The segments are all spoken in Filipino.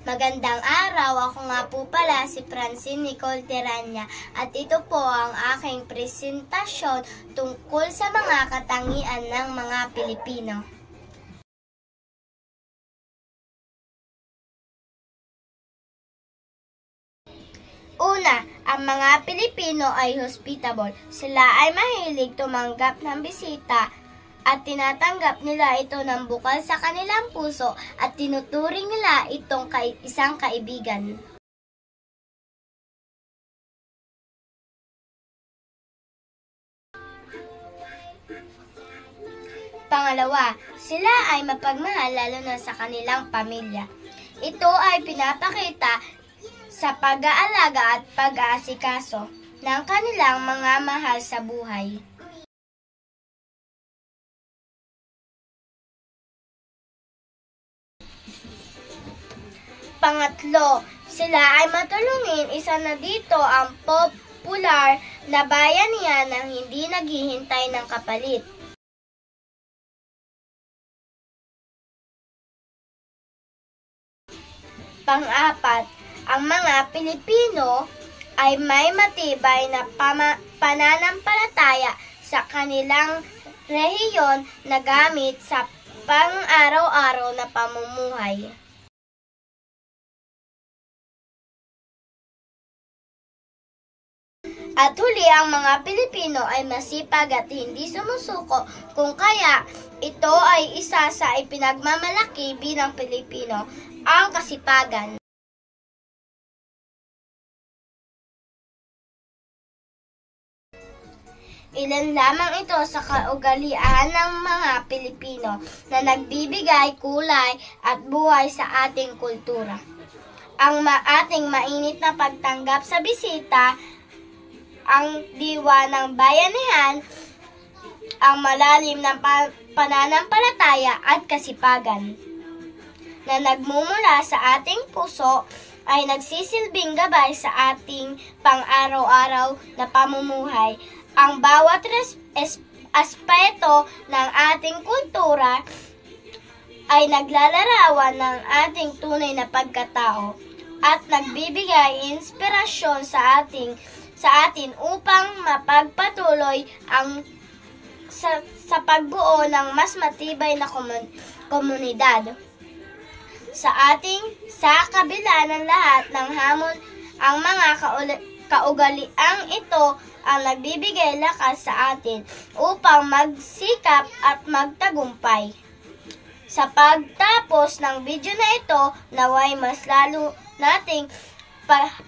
Magandang araw, ako nga po pala si Francine Nicole Teranya at ito po ang aking presentasyon tungkol sa mga katangian ng mga Pilipino. Una, ang mga Pilipino ay hospitable. Sila ay mahilig tumanggap ng bisita at tinatanggap nila ito ng bukal sa kanilang puso at tinuturing nila itong isang kaibigan. Pangalawa, sila ay mapagmahal lalo na sa kanilang pamilya. Ito ay pinapakita sa pag-aalaga at pag-aasikaso ng kanilang mga mahal sa buhay. Pangatlo, sila ay matulungin. Isa na dito ang popular na bayanihan ng hindi naghihintay ng kapalit. Pang-apat, ang mga Pilipino ay may matibay na pananampalataya sa kanilang rehiyon na gamit sa pang-araw-araw na pamumuhay. At huli, ang mga Pilipino ay masipag at hindi sumusuko, kung kaya ito ay isa sa ipinagmamalaki bilang Pilipino, ang kasipagan. Ilan lamang ito sa kaugalian ng mga Pilipino na nagbibigay kulay at buhay sa ating kultura. Ang ating mainit na pagtanggap sa bisita, ang diwa ng bayanihan, ang malalim na pananampalataya at kasipagan na nagmumula sa ating puso ay nagsisilbing gabay sa ating pang-araw-araw na pamumuhay. Ang bawat aspeto ng ating kultura ay naglalarawan ng ating tunay na pagkatao at nagbibigay inspirasyon sa atin upang mapagpatuloy sa pagbuo ng mas matibay na komunidad. Sa kabila ng lahat ng hamon, ang mga kaugaliang ito ang nagbibigay lakas sa atin upang magsikap at magtagumpay. Sa pagtapos ng video na ito, naway mas lalo nating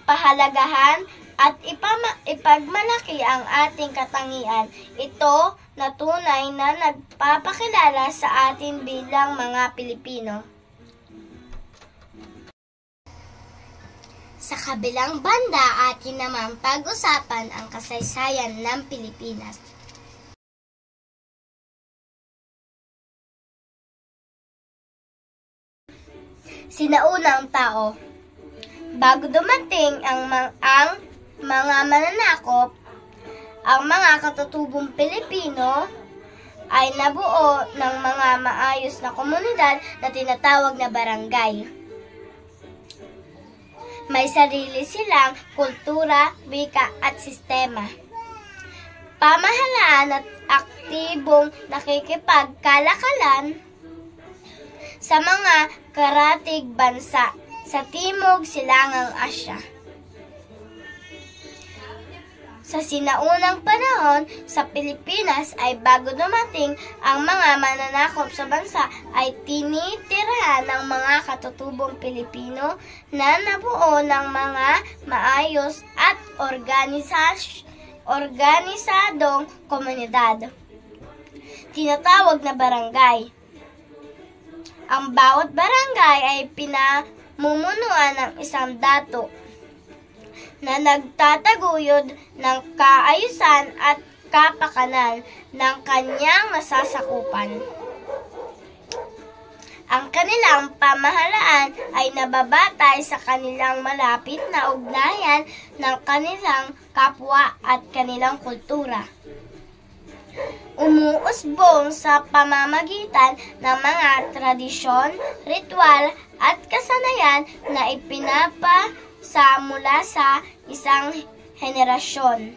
pahalagahan at ipagmalaki ang ating katangian. Ito na tunay na nagpapakilala sa atin bilang mga Pilipino. Sa kabilang banda, atin naman pag-usapan ang kasaysayan ng Pilipinas. Sinaunang tao. Bago dumating ang mga mananakop, ang mga katutubong Pilipino ay nabuo ng mga maayos na komunidad na tinatawag na barangay. May sarili silang kultura, wika at sistema. Pamahalaan at aktibong nakikipagkalakalan sa mga karatig bansa sa Timog Silangang Asya. Sa sinaunang panahon sa Pilipinas ay bago dumating ang mga mananakop sa bansa ay tinitirahan ng mga katutubong Pilipino na nabuo ng mga maayos at organisadong komunidad. Tinatawag na barangay. Ang bawat barangay ay pinamumunuan ng isang dato na nagtataguyod ng kaayusan at kapakanan ng kanyang nasasakupan. Ang kanilang pamahalaan ay nababatay sa kanilang malapit na ugnayan ng kanilang kapwa at kanilang kultura. umuusbong sa pamamagitan ng mga tradisyon, ritual at kasanayan na ipinapasa mula sa isang henerasyon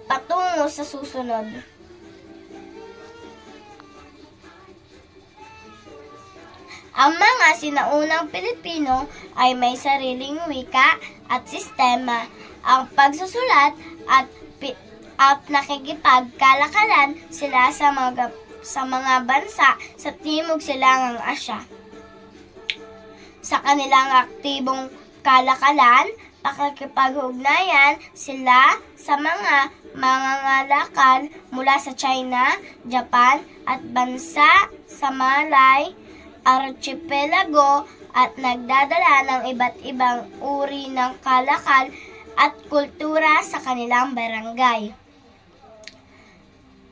patungo sa susunod. Ang mga sinaunang Pilipino ay may sariling wika at sistema. Ang pagsusulat at nakikipagkalakalan sila sa mga bansa sa Timog Silangang Asya. Sa kanilang aktibong kalakalan, pakikipag-ugnayan sila sa mga mangangalakal mula sa China, Japan at bansa sa Malay Archipelago at nagdadala ng iba't ibang uri ng kalakal at kultura sa kanilang barangay.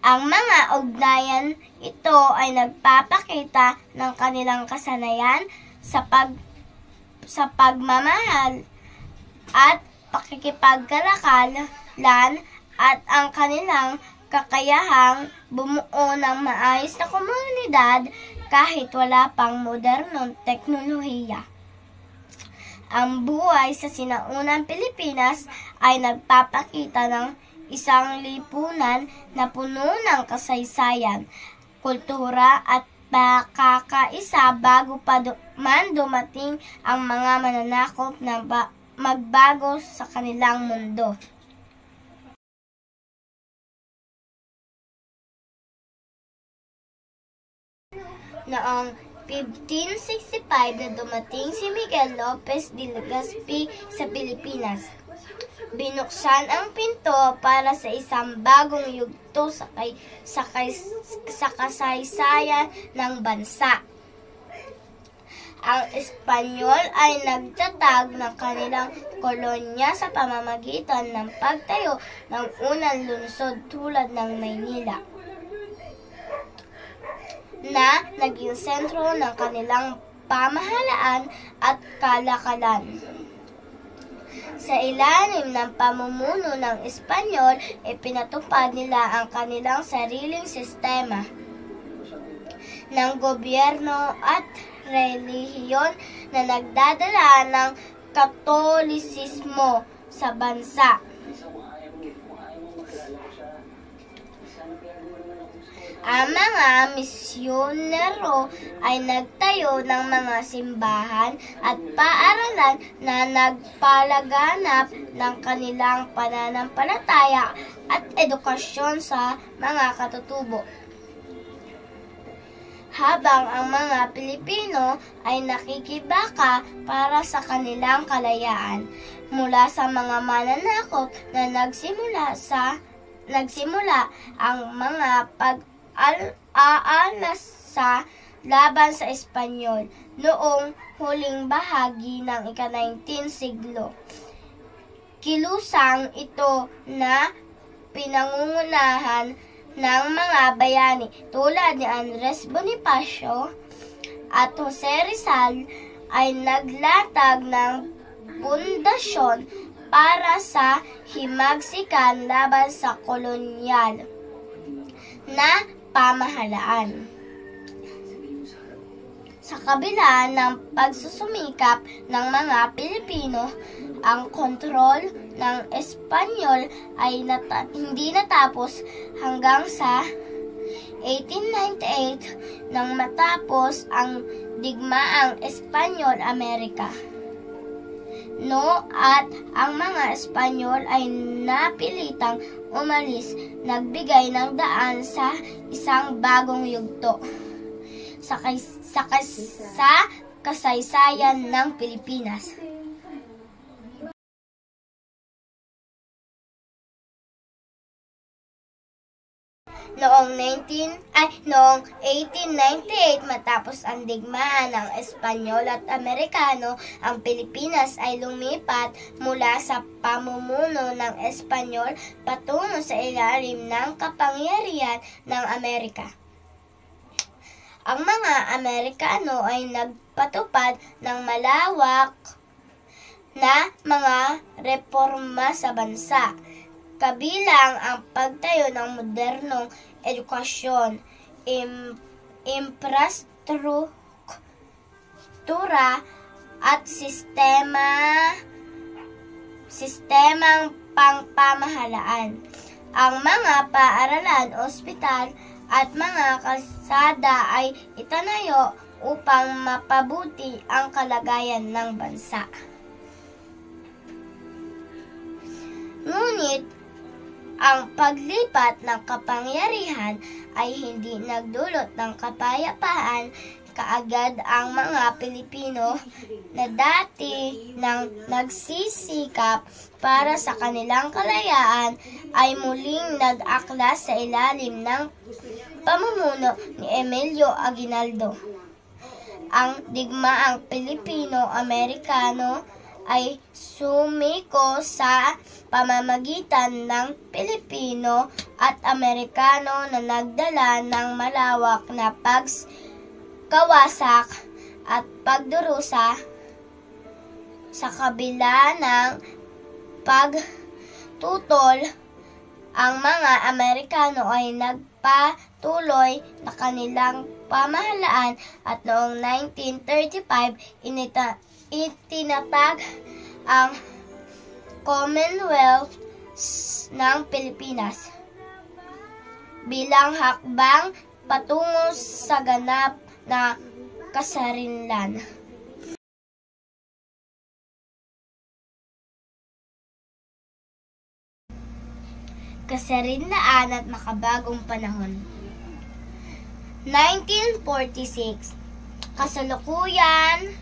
Ang mga ugnayan ito ay nagpapakita ng kanilang kasanayan sa pagmamahal at pakikipagkalakalan at ang kanilang kakayahang bumuo ng maayos na komunidad kahit wala pang modernong teknolohiya. Ang buhay sa sinaunang Pilipinas ay nagpapakita ng isang lipunan na puno ng kasaysayan, kultura at pakakaisa bago pa man dumating ang mga mananakop na magbago sa kanilang mundo. Noong 1565 na dumating si Miguel Lopez de Legazpi sa Pilipinas. Binuksan ang pinto para sa isang bagong yugto sa kasaysayan ng bansa. Ang Espanyol ay nagtatag ng kanilang kolonya sa pamamagitan ng pagtayo ng unang lungsod tulad ng Maynila, na naging sentro ng kanilang pamahalaan at kalakalan. Sa ilalim ng pamumuno ng Espanyol, ipinatupad nila ang kanilang sariling sistema ng gobyerno at relihiyon na nagdadala ng Katolisismo sa bansa. Ang mga misyonero ay nagtayo ng mga simbahan at paaralan na nagpalaganap ng kanilang pananampalataya at edukasyon sa mga katutubo. Habang ang mga Pilipino ay nakikibaka para sa kanilang kalayaan mula sa mga mananakop na nagsimula ang mga aalas sa laban sa Espanyol noong huling bahagi ng ika-19 siglo. Kilusang ito na pinangungunahan ng mga bayani tulad ni Andres Bonifacio at Jose Rizal ay naglatag ng pundasyon para sa himagsikan laban sa kolonyal na pamahalaan. Sa kabila ng pagsusumikap ng mga Pilipino, ang kontrol ng Espanyol ay hindi natapos hanggang sa 1898 nang matapos ang digmaang Espanyol-Amerika. At ang mga Espanyol ay napilitang umalis, nagbigay ng daan sa isang bagong yugto sa kasaysayan ng Pilipinas. Noong 1898, matapos ang digmaan ng Espanyol at Amerikano, ang Pilipinas ay lumipat mula sa pamumuno ng Espanyol patungo sa ilalim ng kapangyarihan ng Amerika. Ang mga Amerikano ay nagpatupad ng malawak na mga reforma sa bansa, kabilang ang pagtayo ng modernong edukasyon, infrastruktura, at sistemang pangpamahalaan. Ang mga paaralan, ospital, at mga kalsada ay itanayo upang mapabuti ang kalagayan ng bansa. Ngunit, ang paglipat ng kapangyarihan ay hindi nagdulot ng kapayapaan. Kaagad ang mga Pilipino na dati nang nagsisikap para sa kanilang kalayaan ay muling nag-aklas sa ilalim ng pamumuno ni Emilio Aguinaldo. Ang digmaang Pilipino-Amerikano ay sumiko sa pamamagitan ng Pilipino at Amerikano na nagdala ng malawak na pagkawasak at pagdurusa. Sa kabila ng pagtutol, ang mga Amerikano ay nagpatuloy na kanilang pamahalaan at noong 1935 itinatag ang Commonwealth ng Pilipinas bilang hakbang patungo sa ganap na kasarinlan. Kasarinlaan at makabagong panahon. 1946. Kasalukuyan,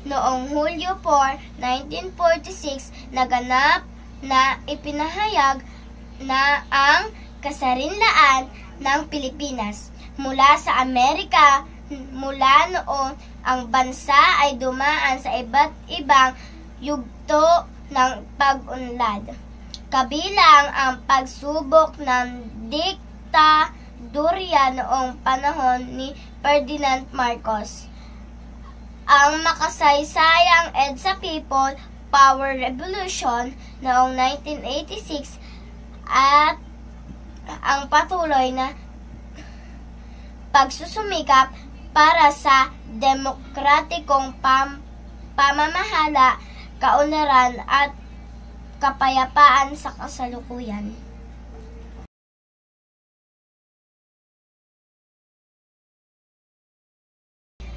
noong Hulyo 4, 1946, naganap na ipinahayag na ang kasarinlaan ng Pilipinas. Mula sa Amerika, mula noon, ang bansa ay dumaan sa iba't ibang yugto ng pag-unlad. Kabilang ang pagsubok ng diktadurya noong panahon ni Ferdinand Marcos, ang makasaysayang EDSA People Power Revolution noong 1986 at ang patuloy na pagsusumikap para sa demokratikong pamamahala, kaunlaran at kapayapaan sa kasalukuyan.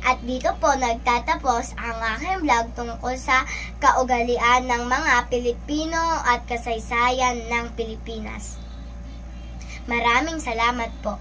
At dito po nagtatapos ang aking vlog tungkol sa kaugalian ng mga Pilipino at kasaysayan ng Pilipinas. Maraming salamat po.